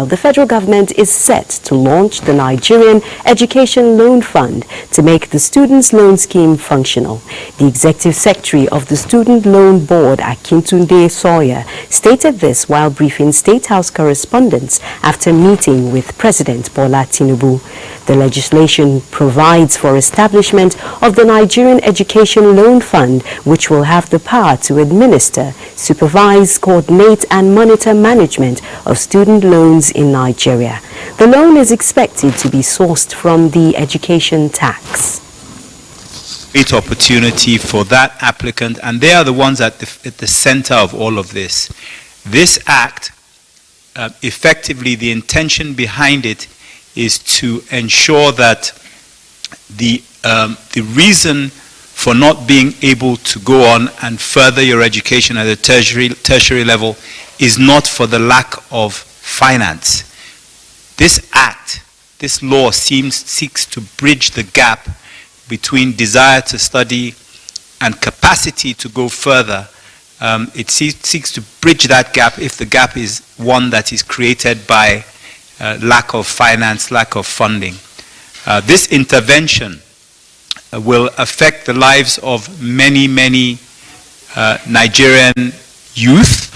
The federal government is set to launch the Nigerian Education Loan Fund to make the Students' Loan Scheme functional. The Executive Secretary of the Student Loan Board, Akintunde Sawyer, stated this while briefing State House correspondents after meeting with President Bola Tinubu. The legislation provides for establishment of the Nigerian Education Loan Fund, which will have the power to administer, supervise, coordinate and monitor management of student loans in Nigeria. The loan is expected to be sourced from the education tax. Great opportunity for that applicant, and they are the ones at the center of all of this. This act, effectively the intention behind it is to ensure that the reason for not being able to go on and further your education at a tertiary level is not for the lack of finance. This act, this law seeks to bridge the gap between desire to study and capacity to go further. It seeks to bridge that gap if the gap is one that is created by lack of finance, lack of funding. This intervention will affect the lives of many Nigerian youth,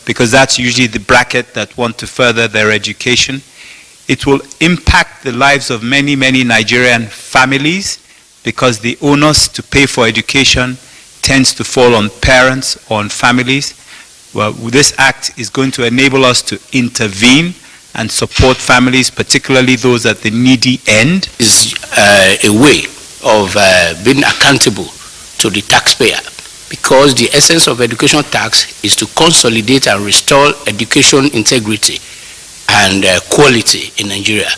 because that's usually the bracket that want to further their education. It will impact the lives of many Nigerian families, because the onus to pay for education tends to fall on parents or on families. Well, this act is going to enable us to intervene and support families, particularly those at the needy end. Is a way of being accountable to the taxpayer, because the essence of education tax is to consolidate and restore education integrity and quality in Nigeria.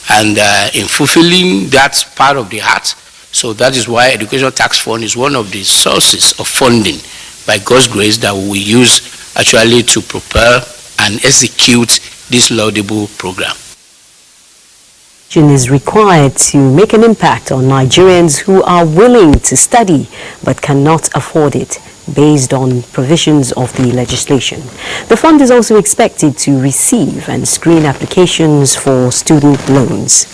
And in fulfilling that part of the heart, so that is why Education Tax Fund is one of the sources of funding by God's grace that we use actually to prepare and execute this laudable program. Is required to make an impact on Nigerians who are willing to study but cannot afford it, based on provisions of the legislation. The fund is also expected to receive and screen applications for student loans.